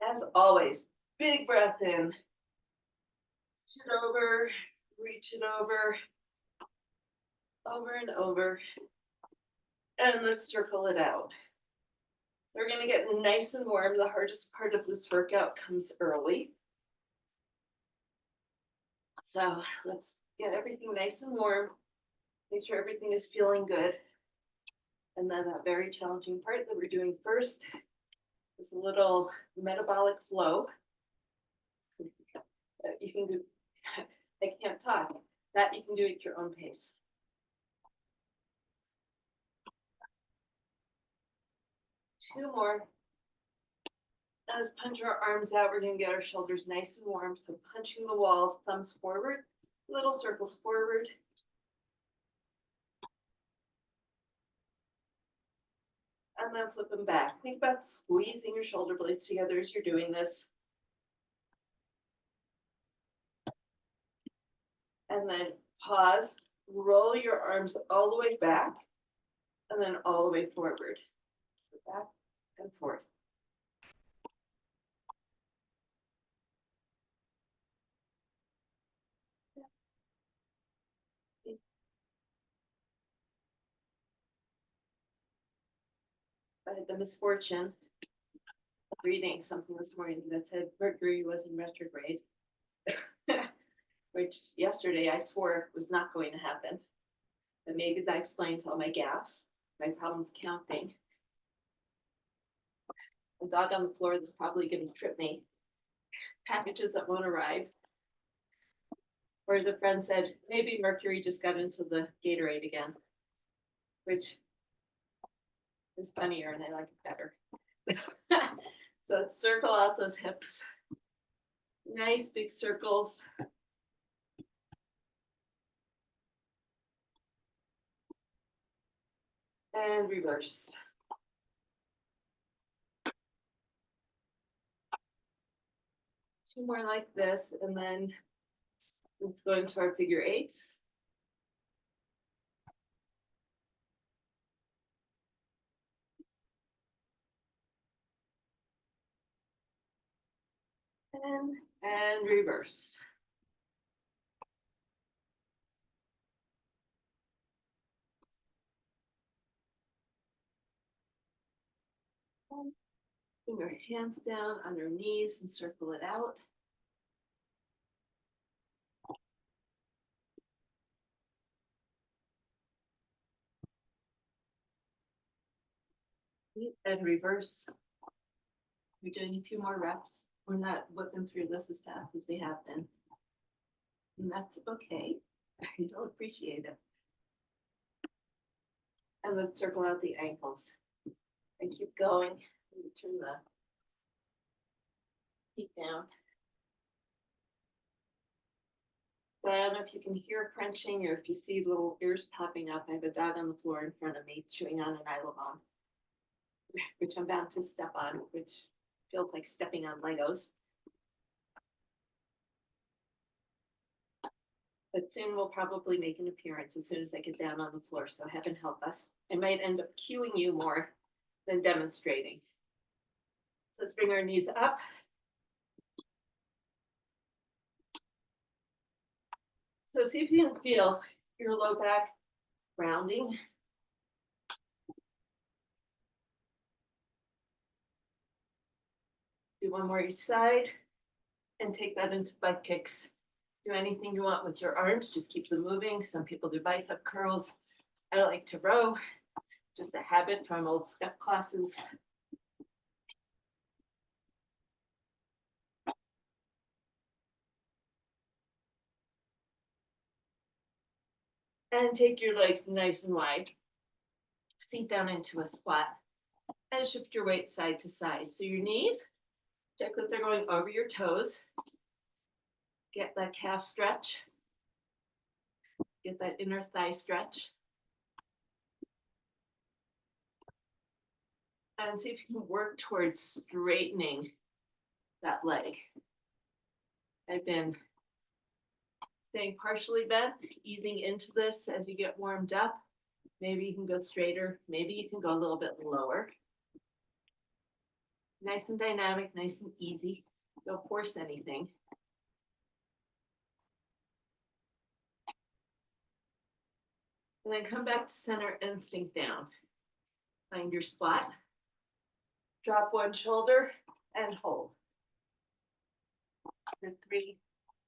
As always, big breath in. Reach it over, reach it over and over. And let's circle it out. We're going to get nice and warm. The hardest part of this workout comes early. So let's get everything nice and warm. Make sure everything is feeling good. And then that very challenging part that we're doing first is a little metabolic flow. You can do, I can't talk, that you can do at your own pace. Two more. Let's punch our arms out. We're going to get our shoulders nice and warm. So punching the walls, thumbs forward, little circles forward. And then flip them back. Think about squeezing your shoulder blades together as you're doing this. And then pause, roll your arms all the way back, and then all the way forward. Back and forth. I had the misfortune of reading something this morning that said Mercury was in retrograde, which yesterday I swore was not going to happen. But maybe that explains all my gaps, my problems counting. The dog on the floor that's probably going to trip me. Packages that won't arrive. Or as a friend said, maybe Mercury just got into the Gatorade again, which is funnier and I like it better. So let's circle out those hips. Nice big circles. And reverse. Two more like this, and then let's go into our figure eights. And reverse. Bring our hands down on our knees and circle it out. And reverse. We're doing a few more reps. We're not whipping through this as fast as we have been. And that's okay. I don't appreciate it. And let's circle out the ankles. And keep going. Turn the feet down. So I don't know if you can hear crunching or if you see little ears popping up. I have a dog on the floor in front of me chewing on an Ilobon, which I'm bound to step on, which feels like stepping on Legos. But Finn will probably make an appearance as soon as I get down on the floor, so heaven help us. I might end up cueing you more than demonstrating. So let's bring our knees up. So see if you can feel your low back rounding. Do one more each side and take that into butt kicks. Do anything you want with your arms, just keep them moving. Some people do bicep curls. I like to row, just a habit from old step classes. And take your legs nice and wide. Sink down into a squat and shift your weight side to side. So your knees, check that they're going over your toes. Get that calf stretch. Get that inner thigh stretch. And see if you can work towards straightening that leg. I've been staying partially bent, easing into this as you get warmed up. Maybe you can go straighter. Maybe you can go a little bit lower. Nice and dynamic, nice and easy. Don't force anything. And then come back to center and sink down. Find your spot. Drop one shoulder and hold. For 3,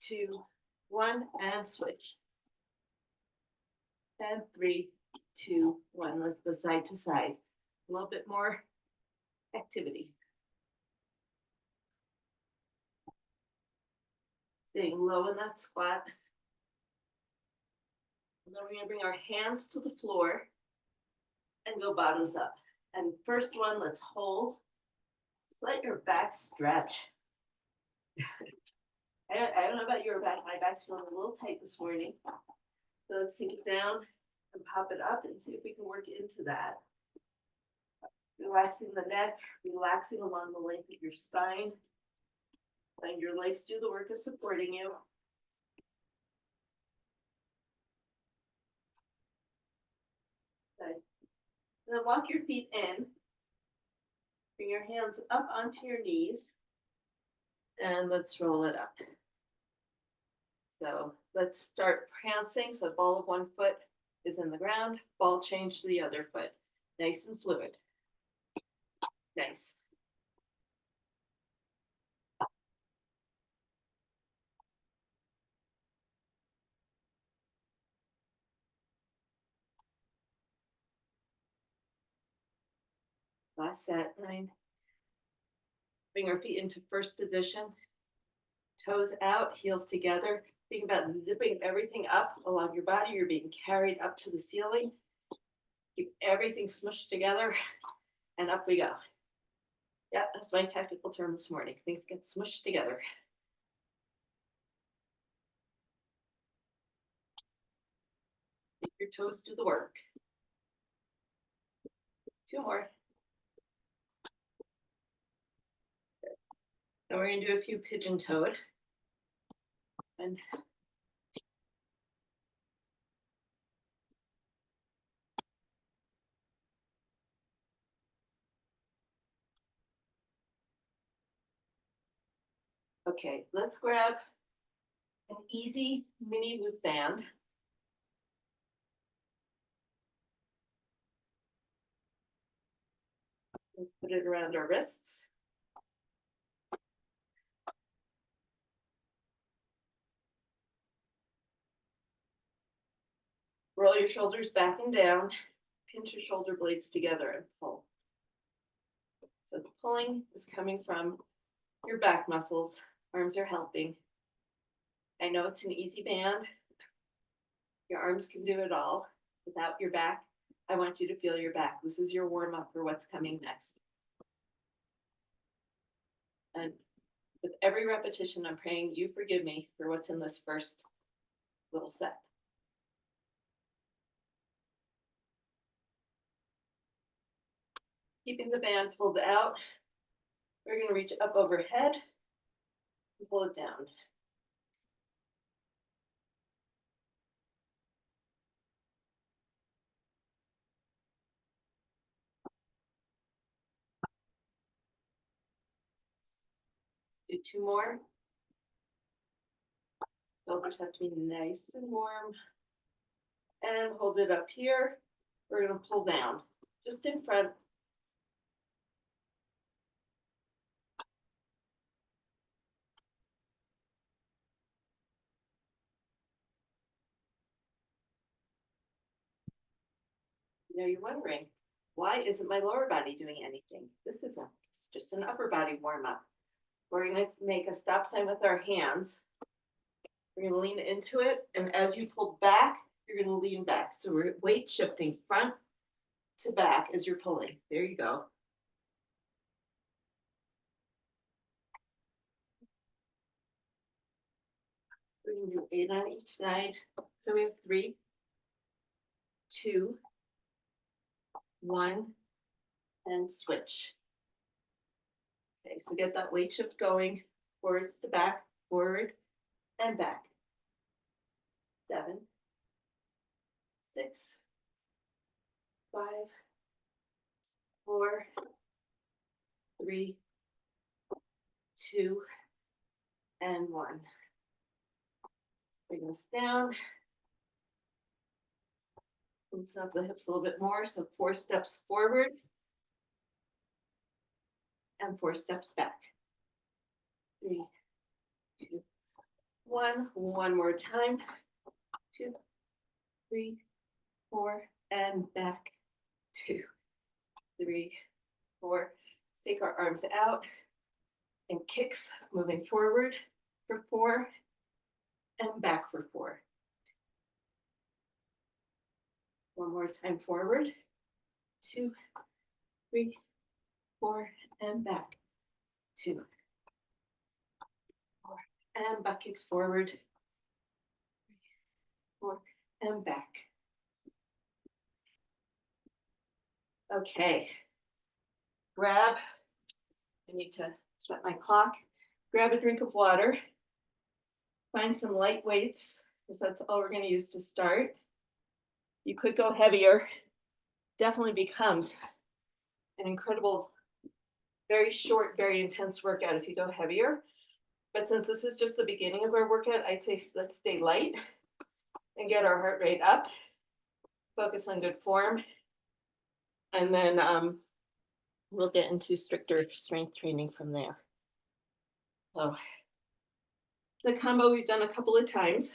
2, 1, and switch. And 3, 2, 1. Let's go side to side. A little bit more activity. Staying low in that squat. And then we're going to bring our hands to the floor and go bottoms up. And first one, let's hold. Let your back stretch. I don't know about your back. My back's feeling a little tight this morning. So let's sink it down and pop it up and see if we can work into that. Relaxing the neck, relaxing along the length of your spine. Find your legs do the work of supporting you. Okay. And then walk your feet in. Bring your hands up onto your knees. And let's roll it up. So let's start prancing. So the ball of one foot is in the ground, ball change to the other foot. Nice and fluid. Nice. Last set, 9. Bring our feet into first position. Toes out, heels together. Think about zipping everything up along your body. You're being carried up to the ceiling. Keep everything smushed together, and up we go. Yeah, that's my technical term this morning. Things get smushed together. Make your toes do the work. 2 more. Now we're going to do a few pigeon-toed. And okay, let's grab an easy mini loop band. Let's put it around our wrists. Roll your shoulders back and down. Pinch your shoulder blades together and pull. So the pulling is coming from your back muscles. Arms are helping. I know it's an easy band. Your arms can do it all. Without your back, I want you to feel your back. This is your warm up for what's coming next. And with every repetition, I'm praying you forgive me for what's in this first little set. Keeping the band pulled out, we're going to reach up overhead and pull it down. Do 2 more. Shoulders have to be nice and warm. And hold it up here. We're going to pull down just in front. Now you're wondering, why isn't my lower body doing anything? It's just an upper body warm up. We're going to make a stop sign with our hands. We're going to lean into it. And as you pull back, you're going to lean back. So we're weight shifting front to back as you're pulling. There you go. We're going to do 8 on each side. So we have 3, 2, 1, and switch. Okay, so get that weight shift going. Forwards to back, forward and back. 7, 6, 5, 4, 3, 2, and 1. Bring this down. Loosen up the hips a little bit more. So 4 steps forward and 4 steps back. 3, 2, 1. One more time. 2, 3, 4, and back. 2, 3, 4. Take our arms out and kicks, moving forward for 4 and back for 4. One more time forward. 2, 3, 4, and back. 2, 4, and butt kicks forward. 3, 4, and back. Okay. Grab, I need to set my clock. Grab a drink of water. Find some light weights, because that's all we're going to use to start. You could go heavier. Definitely becomes an incredible, very short, very intense workout if you go heavier. But since this is just the beginning of our workout, I'd say let's stay light and get our heart rate up. Focus on good form. And then we'll get into stricter strength training from there. So it's a combo we've done a couple of times.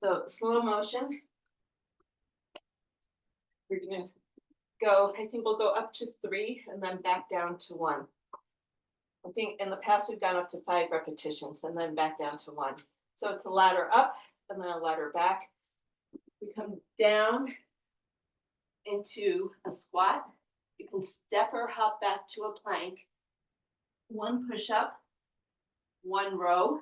So slow motion. We're going to go, I think we'll go up to 3 and then back down to 1. I think in the past we've gone up to 5 repetitions and then back down to 1. So it's a ladder up and then a ladder back. We come down into a squat. You can step or hop back to a plank. 1 push-up, 1 row.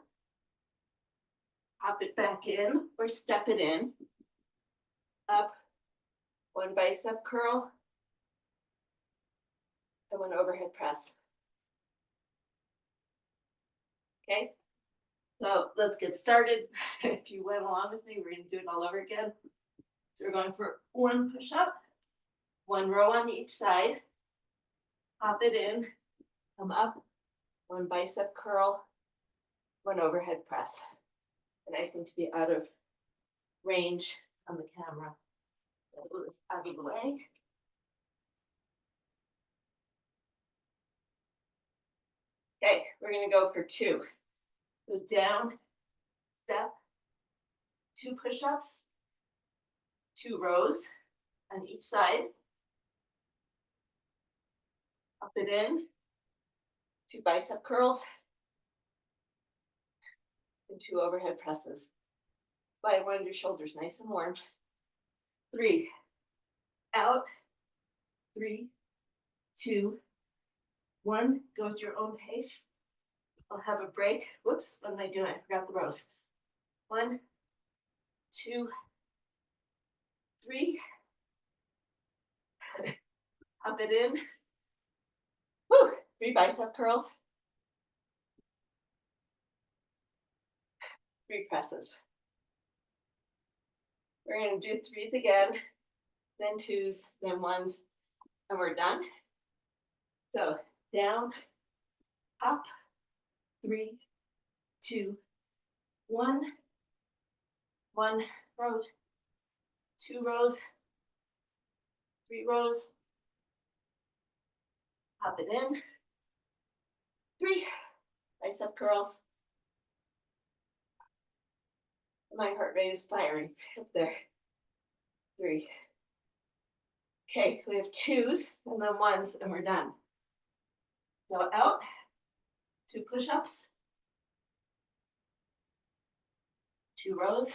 Hop it back in or step it in. Up, 1 bicep curl, and 1 overhead press. Okay, so let's get started. If you went along with me, we're going to do it all over again. So we're going for 1 push-up, 1 row on each side. Hop it in, come up, 1 bicep curl, 1 overhead press. And I seem to be out of range on the camera. So move this out of the way. Okay, we're going to go for 2. So down, step, 2 push-ups, 2 rows on each side. Up it in, 2 bicep curls, and 2 overhead presses. Fly one of your shoulders nice and warm. 3, out, 3, 2, 1. Go at your own pace. I'll have a break. Whoops, what am I doing? I forgot the rows. 1, 2, 3. Up it in. Woo, 3 bicep curls. 3 presses. We're going to do 3s again, then 2s, then 1s, and we're done. So down, up, 3, 2, 1. 1 row, 2 rows, 3 rows. Pop it in. 3 bicep curls. My heart rate is firing up there. 3. Okay, we have 2s and then 1s, and we're done. Go out, 2 push-ups, 2 rows.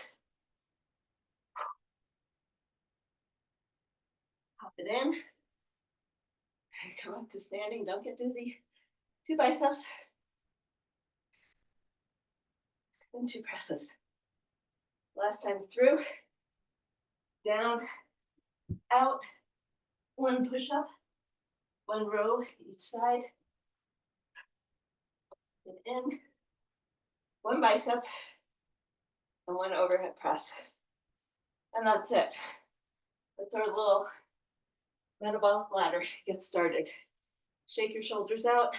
Pop it in. Come up to standing, don't get dizzy. 2 biceps and 2 presses. Last time through. Down, out, 1 push-up, 1 row each side. Get in, 1 bicep, and 1 overhead press. And that's it. That's our little metabolic ladder, get started. Shake your shoulders out,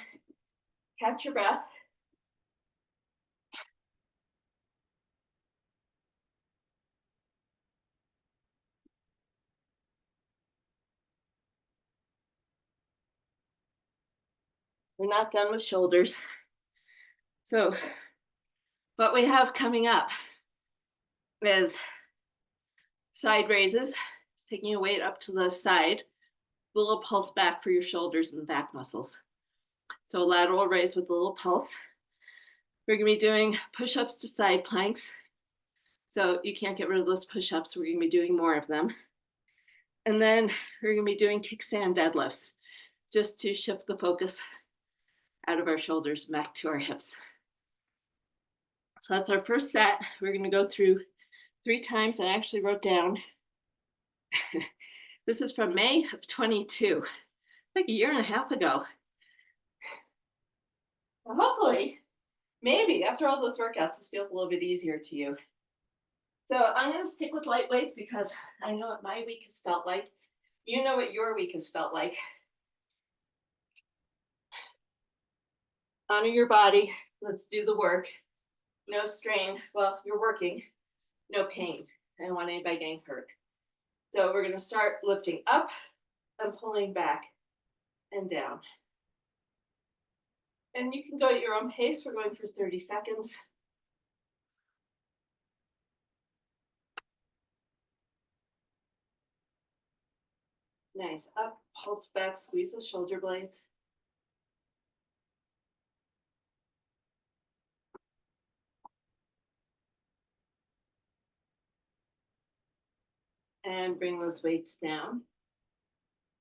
catch your breath. We're not done with shoulders. So what we have coming up is side raises, just taking your weight up to the side, a little pulse back for your shoulders and back muscles. So lateral raise with a little pulse. We're gonna be doing push-ups to side planks. So you can't get rid of those push-ups. We're gonna be doing more of them. And then we're gonna be doing kickstand deadlifts, just to shift the focus out of our shoulders back to our hips. So that's our first set. We're gonna go through 3 times. I actually wrote down, this is from May of 22, like a year and a half ago. Well, hopefully, maybe after all those workouts, this feels a little bit easier to you. So I'm gonna stick with light weights because I know what my week has felt like. You know what your week has felt like. Honor your body. Let's do the work. No strain. Well, you're working. No pain. I don't want anybody getting hurt. So we're going to start lifting up and pulling back and down. And you can go at your own pace. We're going for 30 seconds. Nice. Up, pulse back, squeeze the shoulder blades. And bring those weights down.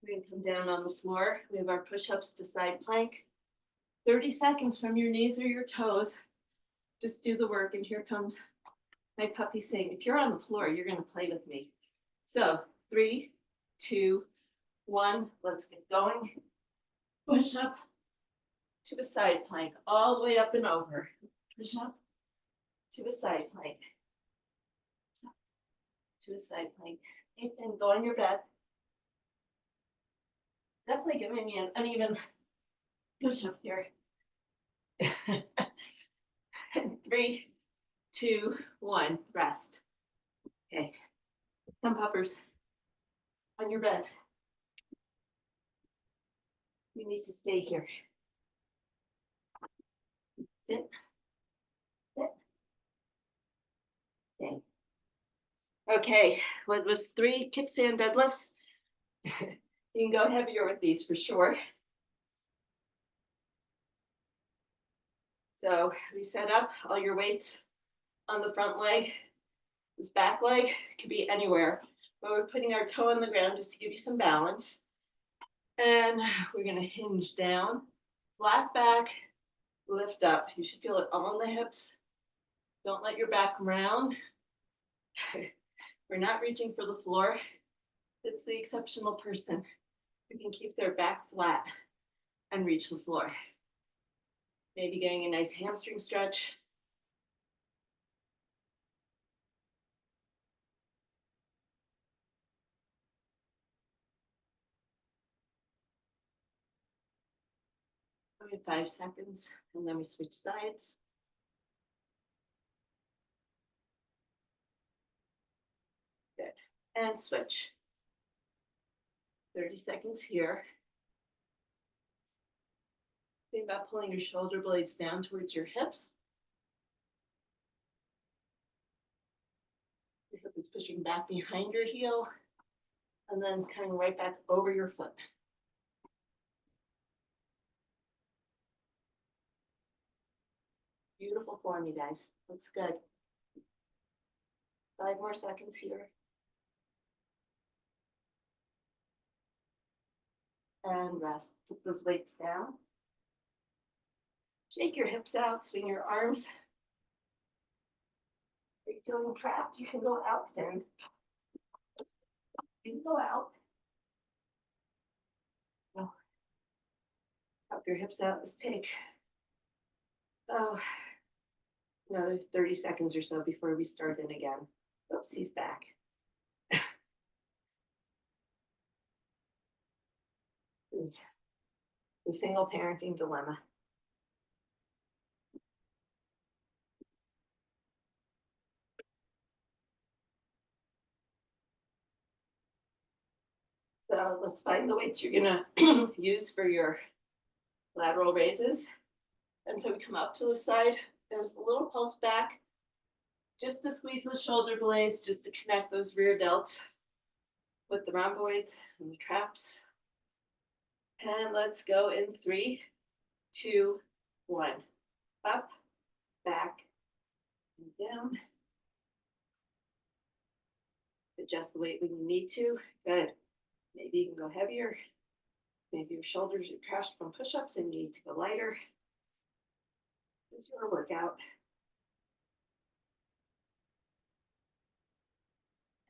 We're going to come down on the floor. We have our push-ups to side plank. 30 seconds from your knees or your toes. Just do the work. And here comes my puppy saying, if you're on the floor, you're going to play with me. So 3, 2, 1, let's get going. Push up to a side plank, all the way up and over. Push up to a side plank. To a side plank. And go on your bed. Definitely giving me an uneven push up here. 3, 2, 1, rest. Okay. Come puppers. On your bed. You need to stay here. Sit. Sit. Stay. Okay, what was 3 kickstand deadlifts? You can go heavier with these for sure. So we set up all your weights on the front leg. This back leg could be anywhere, but we're putting our toe on the ground just to give you some balance. And we're gonna hinge down, flat back, lift up. You should feel it on the hips. Don't let your back round. We're not reaching for the floor. It's the exceptional person who can keep their back flat and reach the floor. Maybe getting a nice hamstring stretch. We have 5 seconds, and then we switch sides. Good. And switch. 30 seconds here. Think about pulling your shoulder blades down towards your hips. Your hip is pushing back behind your heel, and then coming right back over your foot. Beautiful form, you guys. Looks good. 5 more seconds here. And rest. Put those weights down. Shake your hips out, swing your arms. If you're feeling trapped, you can go out then. You can go out. Oh. Up your hips out. Let's take another 30 seconds or so before we start in again. Oops, he's back. is the single parenting dilemma. So let's find the weights you're gonna use for your lateral raises. And so we come up to the side. There's a little pulse back, just to squeeze the shoulder blades, just to connect those rear delts with the rhomboids and the traps. And let's go in 3, 2, 1. Up, back, and down. Adjust the weight when you need to. Good. Maybe you can go heavier. Maybe your shoulders are trashed from push-ups and you need to go lighter. This is your workout.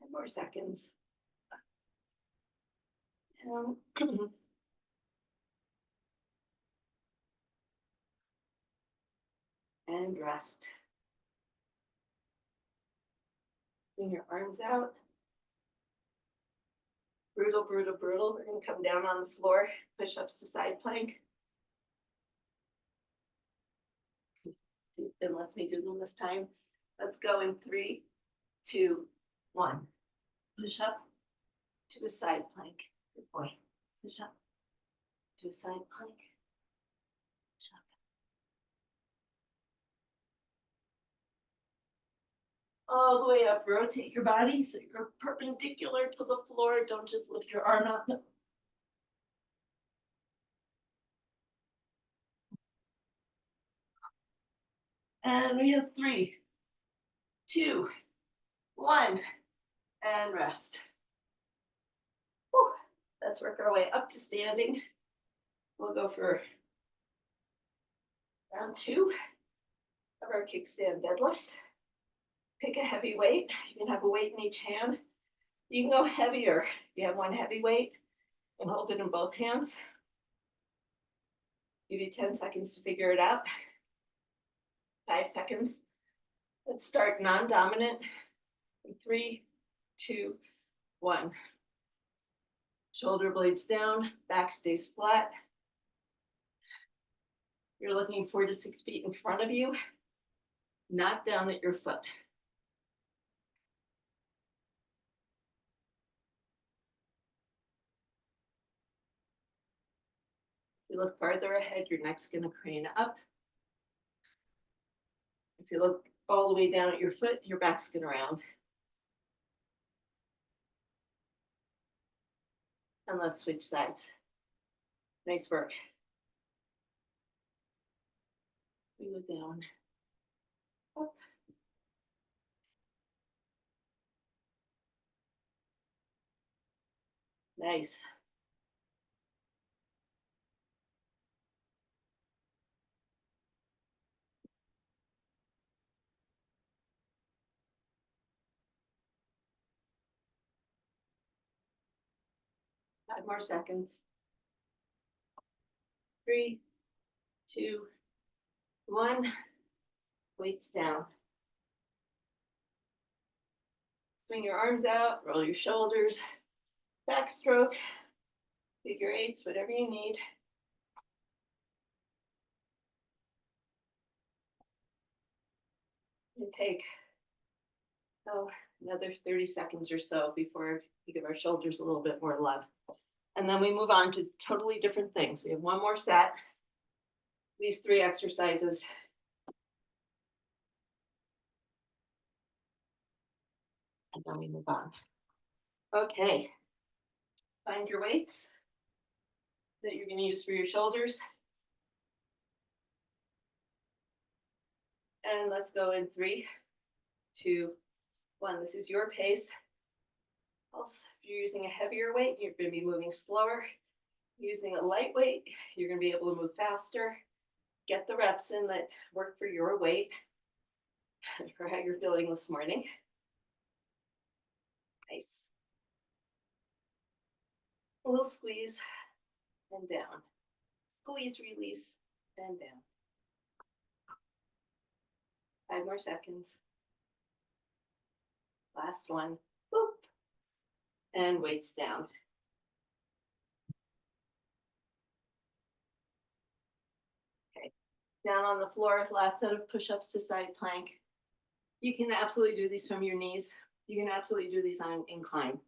10 more seconds. Down. And rest. Bring your arms out. Brutal, brutal, brutal. We're going to come down on the floor, push-ups to side plank. Then let me do them this time. Let's go in 3, 2, 1. Push up to a side plank. Good boy. Push up to a side plank. Push up. All the way up. Rotate your body so you're perpendicular to the floor. Don't just lift your arm up. And we have 3, 2, 1, and rest. Whew. Let's work our way up to standing. We'll go for round 2 of our kickstand deadlifts. Pick a heavy weight. You can have a weight in each hand. You can go heavier. You have one heavy weight and hold it in both hands. Give you 10 seconds to figure it out. 5 seconds. Let's start non-dominant. 3, 2, 1. Shoulder blades down, back stays flat. You're looking 4 to 6 feet in front of you, not down at your foot. If you look farther ahead, your neck's going to crane up. If you look all the way down at your foot, your back's going to round. And let's switch sides. Nice work. We go down, up. Nice. Five more seconds. 3, 2, 1. Weights down. Swing your arms out, roll your shoulders, backstroke, figure eights, whatever you need. And take another 30 seconds or so before we give our shoulders a little bit more love. And then we move on to totally different things. We have one more set, these 3 exercises. And then we move on. Okay. Find your weights that you're going to use for your shoulders. And let's go in 3, 2, 1. This is your pace. Also, if you're using a heavier weight, you're going to be moving slower. Using a light weight, you're going to be able to move faster. Get the reps in that work for your weight, for how you're feeling this morning. Nice. A little squeeze and down. Squeeze, release, and down. 5 more seconds. Last one. Boop. And weights down. Down on the floor, last set of push-ups to side plank. You can absolutely do these from your knees. You can absolutely do these on an incline.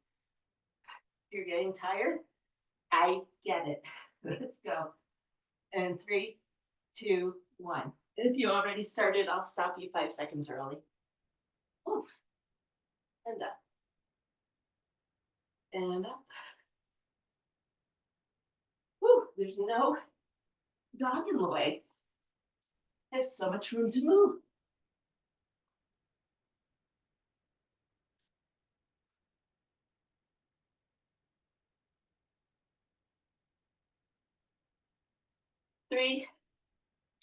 If you're getting tired, I get it. Let's go. And 3, 2, 1. If you already started, I'll stop you 5 seconds early. Oof. And up. And up. Whew, there's no dog in the way. I have so much room to move. Three,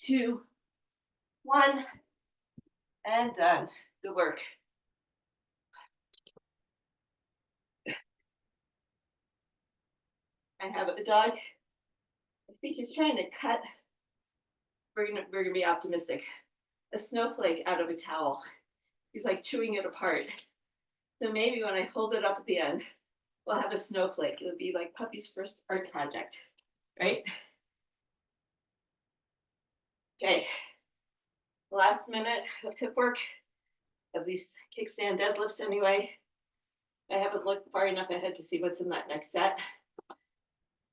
2, 1, and done. Good work. I have a dog. I think he's trying to cut. We're gonna be optimistic. A snowflake out of a towel. He's like chewing it apart. So maybe when I hold it up at the end, we'll have a snowflake. It'll be like Puppy's first art project, right? Okay. Last minute of hip work, at least kickstand deadlifts anyway. I haven't looked far enough ahead to see what's in that next set.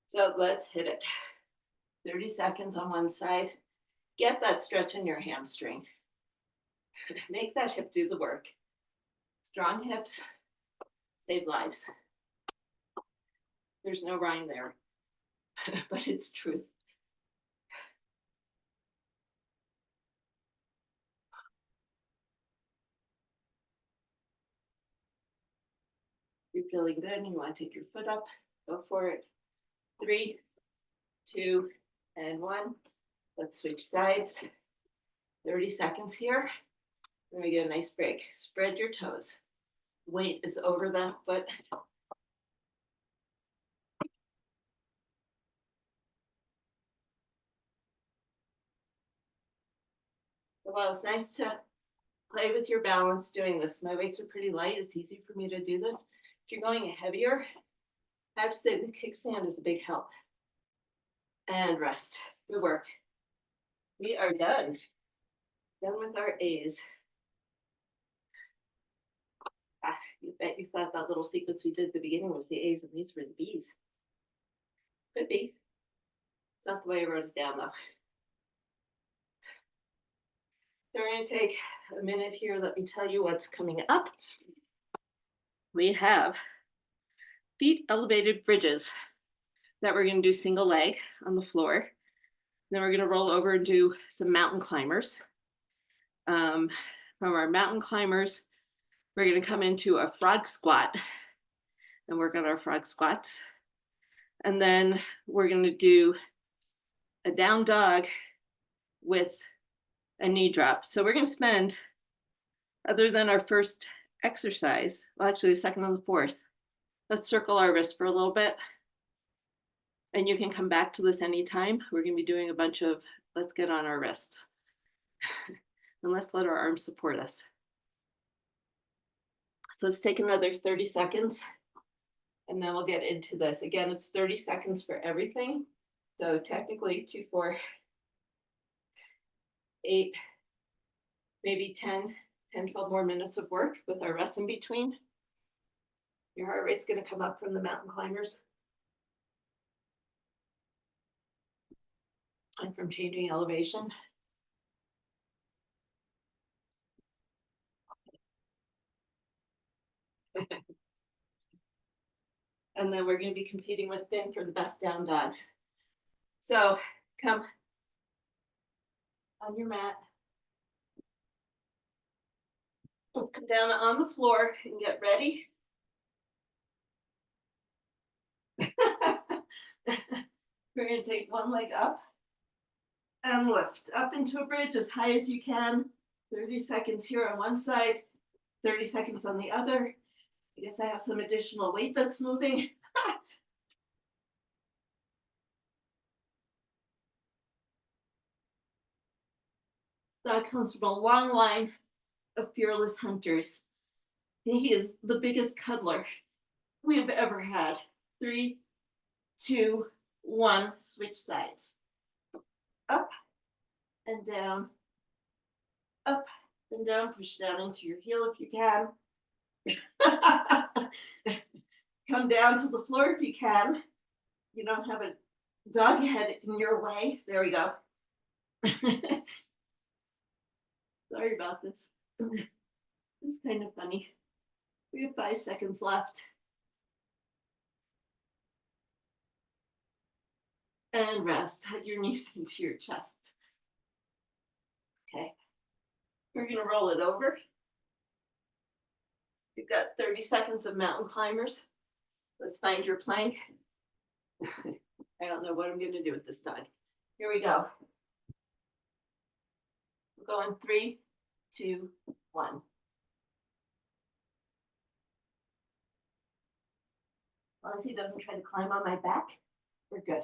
So let's hit it. 30 seconds on one side. Get that stretch in your hamstring. Make that hip do the work. Strong hips save lives. There's no rhyme there, but it's truth. You're feeling good and you want to take your foot up, go for it. 3, 2, and 1. Let's switch sides. 30 seconds here. Then we get a nice break. Spread your toes. Weight is over that foot. Well, it's nice to play with your balance doing this. My weights are pretty light. It's easy for me to do this. If you're going heavier, I have to say the kickstand is a big help. And rest. Good work. We are done. Done with our A's. You bet you thought that little sequence we did at the beginning was the A's and these were the B's. Could be. It's not the way I wrote it down though. So we're going to take a minute here. Let me tell you what's coming up. We have feet elevated bridges that we're going to do single leg on the floor. Then we're going to roll over and do some mountain climbers. From our mountain climbers, we're going to come into a frog squat and work on our frog squats. And then we're going to do a down dog with a knee drop. So we're going to spend, other than our first exercise, well, actually the second and the fourth, let's circle our wrist for a little bit. And you can come back to this anytime. We're going to be doing a bunch of let's get on our wrists. And let's let our arms support us. So let's take another 30 seconds. And then we'll get into this. Again, it's 30 seconds for everything. So technically 2, 4, 8, maybe 10, 12 more minutes of work with our rest in between. Your heart rate's going to come up from the mountain climbers and from changing elevation. And then we're going to be competing with Finn for the best down dogs. So come on your mat. Let's come down on the floor and get ready. We're going to take one leg up and lift up into a bridge as high as you can. 30 seconds here on one side, 30 seconds on the other. I guess I have some additional weight that's moving. Dog comes from a long line of fearless hunters. He is the biggest cuddler we have ever had. 3, 2, 1, switch sides. Up and down, up and down, push down into your heel if you can. Come down to the floor if you can. You don't have a dog head in your way. There we go. Sorry about this. It's kind of funny. We have 5 seconds left. And rest. Hug your knees into your chest. Okay. We're going to roll it over. You've got 30 seconds of mountain climbers. Let's find your plank. I don't know what I'm going to do with this dog. Here we go. We're going 3, 2, 1. As long as he doesn't try to climb on my back, we're good.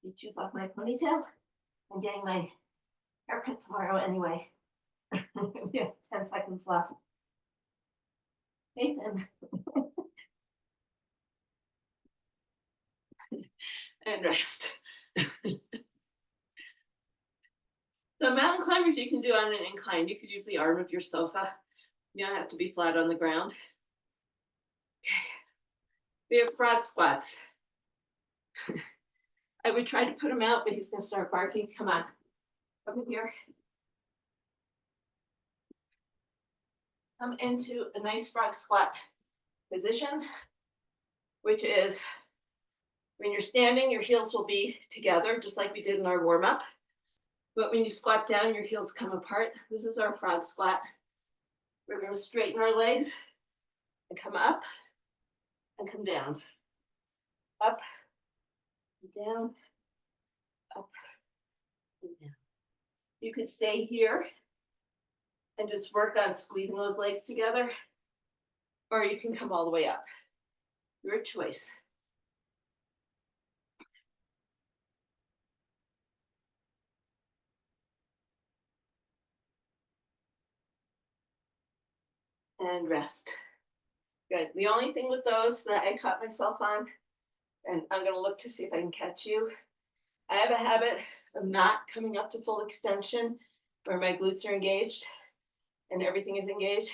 You choose off my ponytail. I'm getting my haircut tomorrow anyway. We have 10 seconds left. Nathan. And rest. So mountain climbers you can do on an incline. You could use the arm of your sofa. You don't have to be flat on the ground. Okay. We have frog squats. I would try to put him out, but he's going to start barking. Come on. Come in here. Come into a nice frog squat position, which is when you're standing, your heels will be together, just like we did in our warm up. But when you squat down, your heels come apart. This is our frog squat. We're going to straighten our legs and come up and come down. Up and down, up and down. You could stay here and just work on squeezing those legs together, or you can come all the way up. Your choice. And rest. Good. The only thing with those that I caught myself on, and I'm going to look to see if I can catch you. I have a habit of not coming up to full extension where my glutes are engaged and everything is engaged.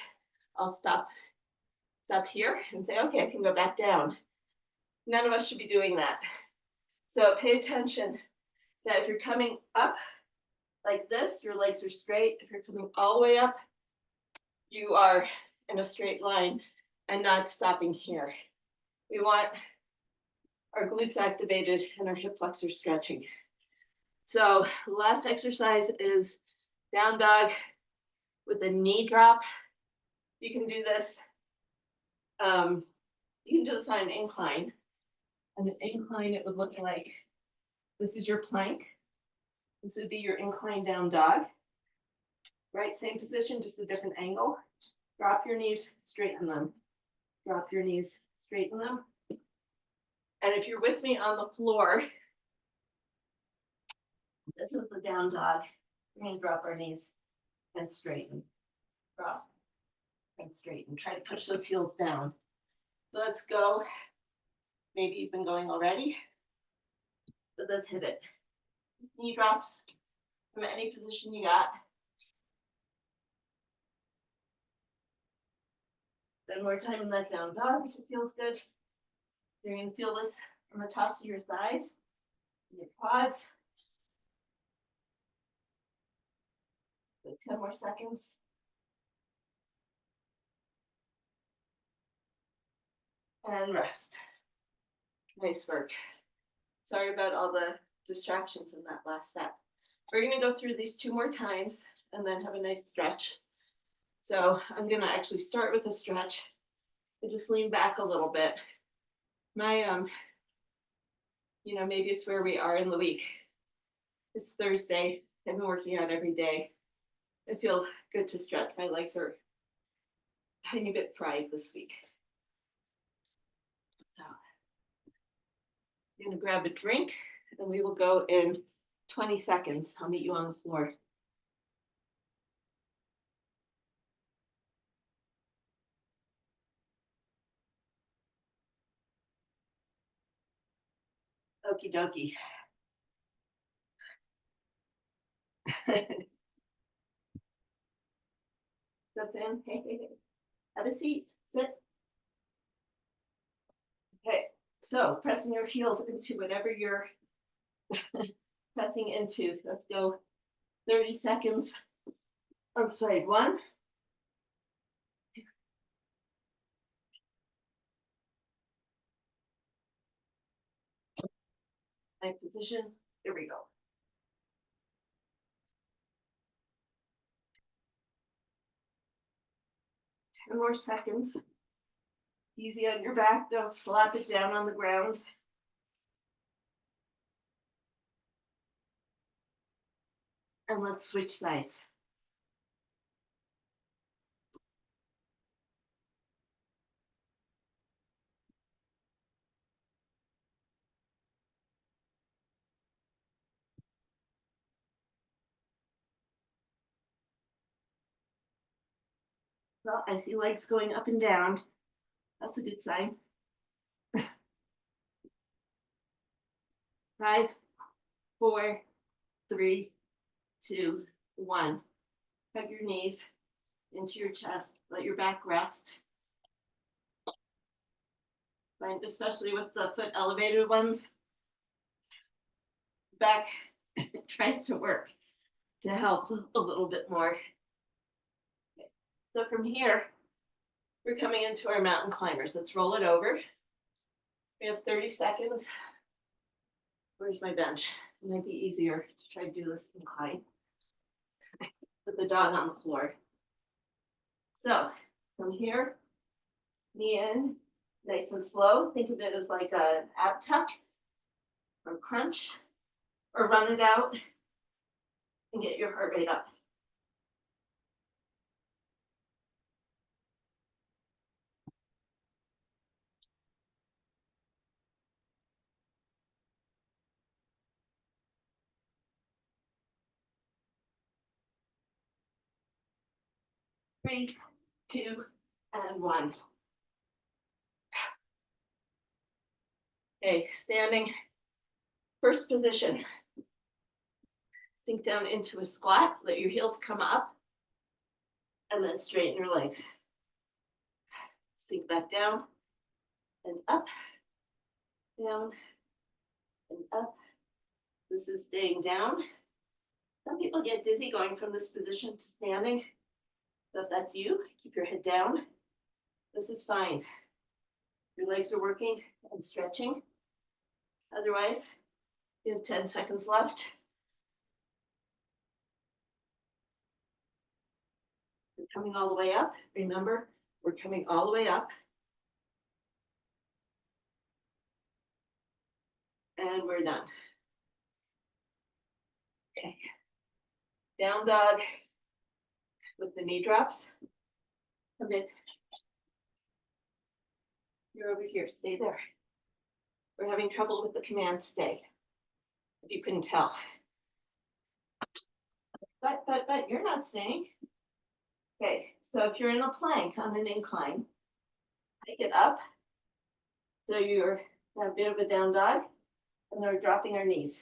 I'll stop here and say, okay, I can go back down. None of us should be doing that. So pay attention that if you're coming up like this, your legs are straight. If you're coming all the way up, you are in a straight line and not stopping here. We want our glutes activated and our hip flexors stretching. So the last exercise is down dog with a knee drop. You can do this. You can do this on an incline. On an incline, it would look like this is your plank. This would be your incline down dog. Right, same position, just a different angle. Drop your knees, straighten them. Drop your knees, straighten them. And if you're with me on the floor, this is the down dog. We're going to drop our knees and straighten. Drop and straighten. Try to push those heels down. So let's go. Maybe you've been going already. But let's hit it. Knee drops from any position you got. Then more time in that down dog if it feels good. You're going to feel this on the tops of your thighs, your quads. So 10 more seconds. And rest. Nice work. Sorry about all the distractions in that last set. We're going to go through these 2 more times and then have a nice stretch. So I'm going to actually start with a stretch and just lean back a little bit. My, maybe it's where we are in the week. It's Thursday. I've been working out every day. It feels good to stretch. My legs are a tiny bit fried this week. So I'm going to grab a drink and we will go in 20 seconds. I'll meet you on the floor. Okie dokie. Step in, hey. Have a seat, sit. Okay, so pressing your heels into whatever you're pressing into. Let's go 30 seconds on side one. My position, here we go. 10 more seconds. Easy on your back, don't slap it down on the ground. And let's switch sides. Well, I see legs going up and down. That's a good sign. 5, 4, 3, 2, 1. Hug your knees into your chest. Let your back rest. Find, especially with the foot elevated ones, back tries to work to help a little bit more. Okay. So from here, we're coming into our mountain climbers. Let's roll it over. We have 30 seconds. Where's my bench? It might be easier to try to do this incline. Put the dog on the floor. So from here, knee in, nice and slow. Think of it as like an ab tuck or crunch, or run it out and get your heart rate up. Three, two, and one. Okay, standing, first position. Sink down into a squat, let your heels come up, and then straighten your legs. Sink back down, and up, down, and up. This is staying down. Some people get dizzy going from this position to standing. So if that's you, keep your head down. This is fine. Your legs are working and stretching. Otherwise, you have 10 seconds left. We're coming all the way up. Remember, we're coming all the way up. And we're done. Okay. Down dog with the knee drops. Come in. You're over here. Stay there. We're having trouble with the command stay, if you couldn't tell. But you're not staying. Okay, so if you're in a plank on an incline, take it up. So you're a bit of a down dog, and then we're dropping our knees.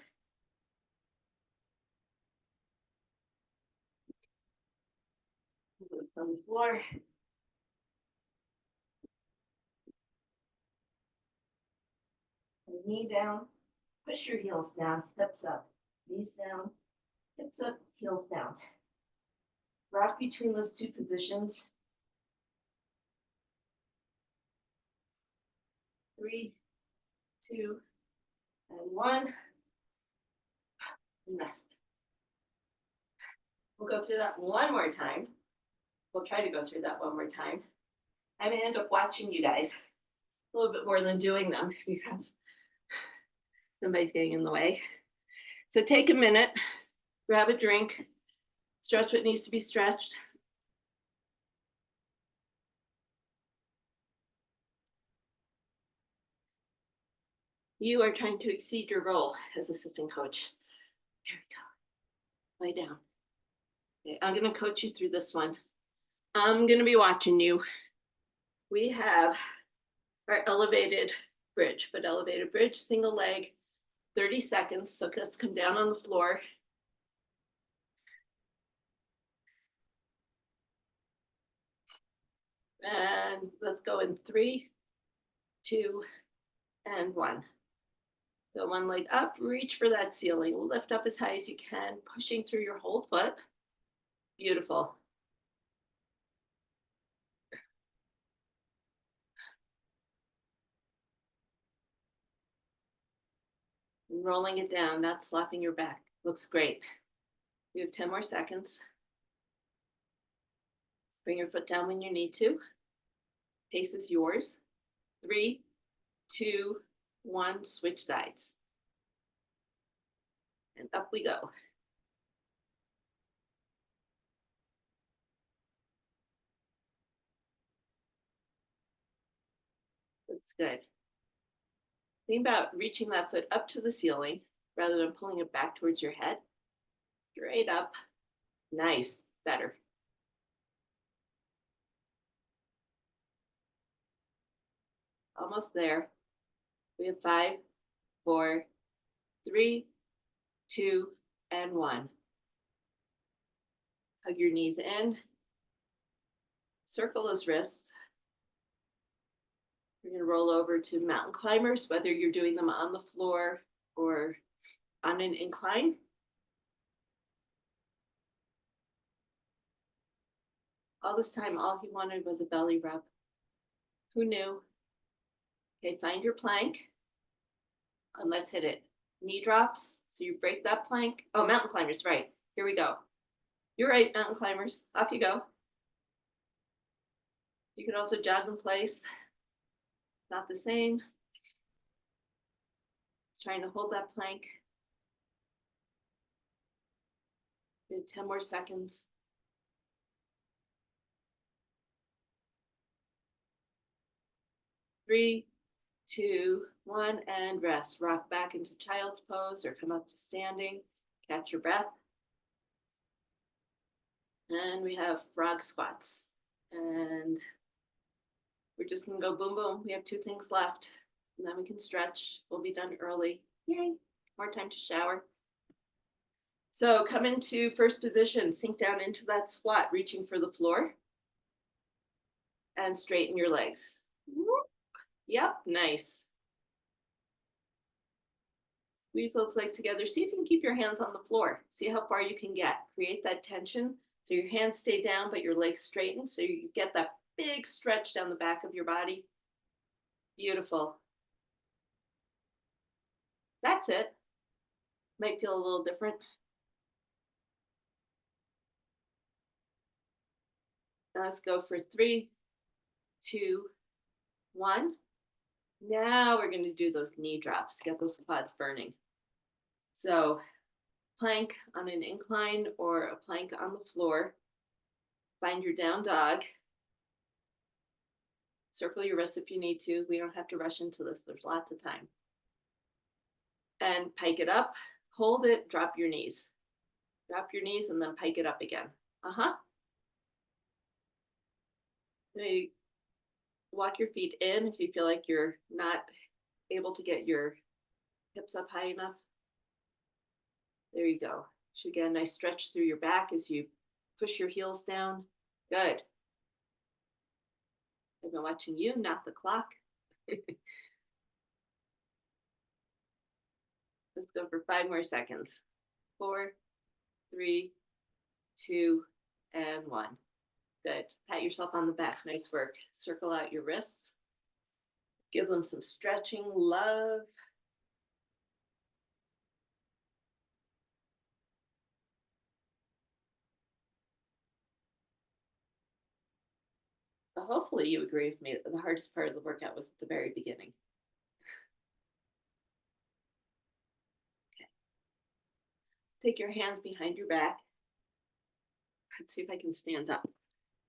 On the floor. Knee down, push your heels down, hips up, knees down, hips up, heels down. Rock between those two positions. 3, 2, and 1. And rest. We'll go through that one more time. We'll try to go through that one more time. I may end up watching you guys a little bit more than doing them because somebody's getting in the way. So take a minute, grab a drink, stretch what needs to be stretched. You are trying to exceed your role as assistant coach. There we go. Lay down. Okay, I'm going to coach you through this one. I'm going to be watching you. We have our elevated bridge, but elevated bridge, single leg, 30 seconds. So let's come down on the floor. And let's go in 3, 2, and 1. So one leg up, reach for that ceiling, lift up as high as you can, pushing through your whole foot. Beautiful. And rolling it down, not slapping your back. Looks great. You have 10 more seconds. Bring your foot down when you need to. Pace is yours. 3, 2, 1, switch sides. And up we go. That's good. Think about reaching that foot up to the ceiling rather than pulling it back towards your head. Straight up. Nice. Better. Almost there. We have 5, 4, 3, 2, and 1. Hug your knees in. Circle those wrists. We're going to roll over to mountain climbers, whether you're doing them on the floor or on an incline. All this time, all he wanted was a belly rub. Who knew? Okay, find your plank. And let's hit it. Knee drops. So you break that plank. Oh, mountain climbers, right. Here we go. You're right, mountain climbers. Off you go. You could also jog in place. Not the same. Just trying to hold that plank. 10 more seconds. 3, 2, 1, and rest. Rock back into child's pose or come up to standing. Catch your breath. And we have frog squats. And we're just gonna go boom, boom. We have 2 things left. And then we can stretch. We'll be done early. Yay, more time to shower. So come into first position, sink down into that squat, reaching for the floor. And straighten your legs. Yep, nice. Squeeze those legs together. See if you can keep your hands on the floor. See how far you can get. Create that tension so your hands stay down, but your legs straighten so you get that big stretch down the back of your body. Beautiful. That's it. Might feel a little different. Now let's go for 3, 2, 1. Now we're going to do those knee drops, get those quads burning. So plank on an incline or a plank on the floor. Find your down dog. Circle your wrists if you need to. We don't have to rush into this. There's lots of time. And pike it up. Hold it. Drop your knees. Drop your knees and then pike it up again. Maybe walk your feet in if you feel like you're not able to get your hips up high enough. There you go. Should get a nice stretch through your back as you push your heels down. Good. I've been watching you, not the clock. Let's go for 5 more seconds. 4, 3, 2, and 1. Good. Pat yourself on the back. Nice work. Circle out your wrists. Give them some stretching love. So hopefully you agree with me that the hardest part of the workout was at the very beginning. Okay. Take your hands behind your back. Let's see if I can stand up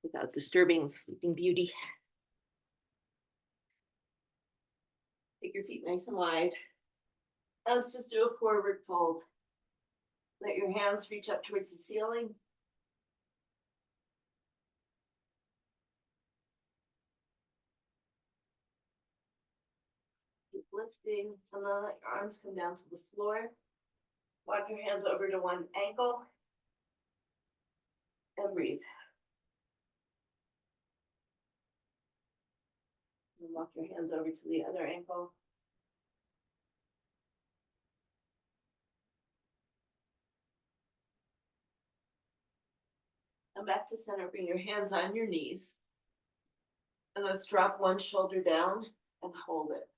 without disturbing Sleeping Beauty. Take your feet nice and wide. Now let's just do a forward fold. Let your hands reach up towards the ceiling. Keep lifting, and then let your arms come down to the floor. Walk your hands over to one ankle. And breathe. Walk your hands over to the other ankle. Come back to center, bring your hands on your knees. And let's drop one shoulder down and hold it.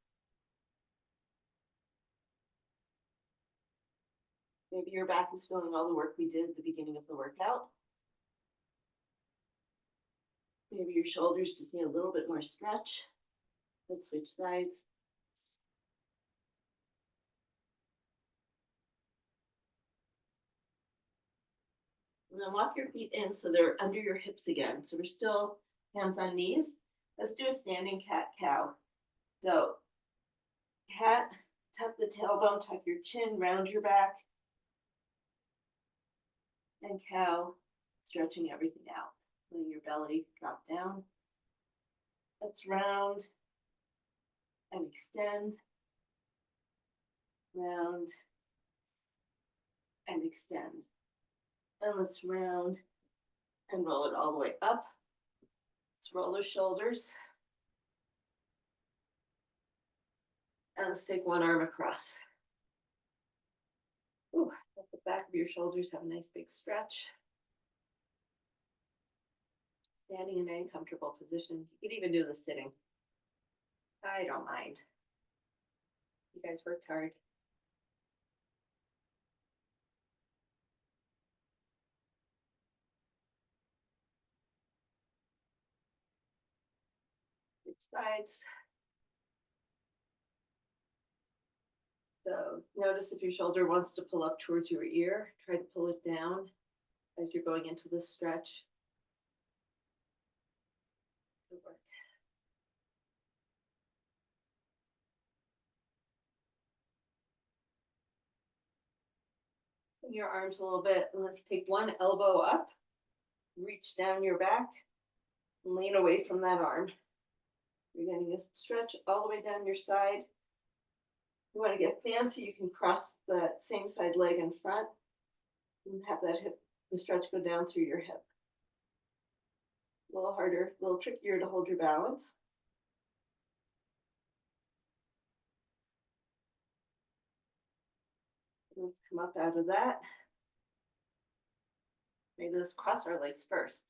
Maybe your back is feeling all the work we did at the beginning of the workout. Maybe your shoulders just need a little bit more stretch. Let's switch sides. And then walk your feet in so they're under your hips again. So we're still hands on knees. Let's do a standing cat-cow. So cat, tuck the tailbone, tuck your chin, round your back. And cow, stretching everything out. Letting your belly drop down. Let's round and extend. Round and extend. And let's round and roll it all the way up. Let's roll those shoulders. And let's take one arm across. Ooh, let the back of your shoulders have a nice big stretch. Standing in any comfortable position. You could even do this sitting. I don't mind. You guys worked hard. Switch sides. So notice if your shoulder wants to pull up towards your ear, try to pull it down as you're going into the stretch. Good work. Bring your arms a little bit, and let's take one elbow up, reach down your back, and lean away from that arm. You're getting a stretch all the way down your side. You want to get fancy, you can cross the same side leg in front and have that hip, the stretch go down through your hip. A little harder, a little trickier to hold your balance. Let's come up out of that. Maybe let's cross our legs first.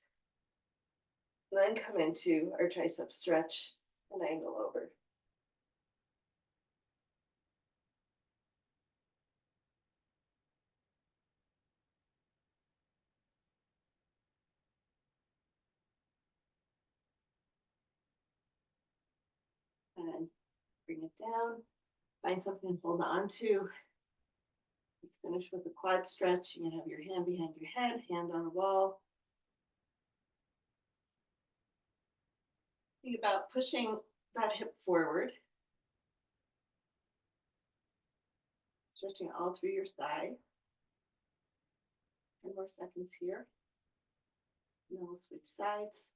And then come into our tricep stretch and angle over. And bring it down. Find something to hold on to. Let's finish with a quad stretch. You're gonna have your hand behind your head, hand on the wall. Think about pushing that hip forward. Stretching all through your thigh. 10 more seconds here. And then we'll switch sides.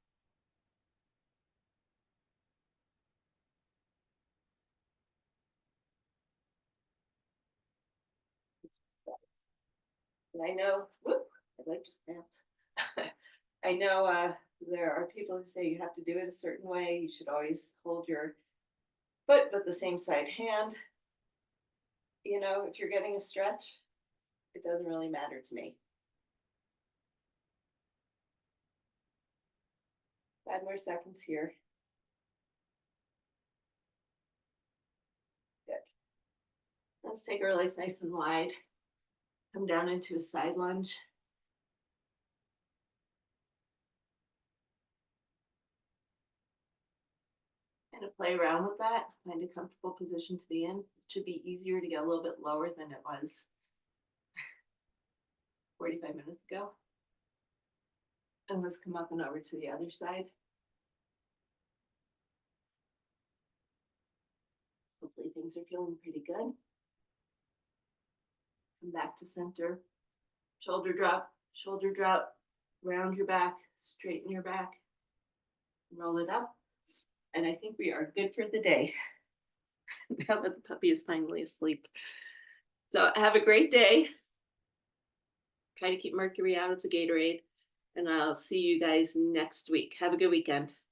And I know, whoop, I'd like to stand. I know there are people who say you have to do it a certain way. You should always hold your foot with the same side hand. You know, if you're getting a stretch, it doesn't really matter to me. 5 more seconds here. Good. Let's take our legs nice and wide. Come down into a side lunge. Kind of play around with that. Find a comfortable position to be in. It should be easier to get a little bit lower than it was 45 minutes ago. And let's come up and over to the other side. Hopefully things are feeling pretty good. Come back to center. Shoulder drop, round your back, straighten your back, roll it up. And I think we are good for the day. Now that the puppy is finally asleep. So have a great day. Try to keep mercury out of the Gatorade. And I'll see you guys next week. Have a good weekend.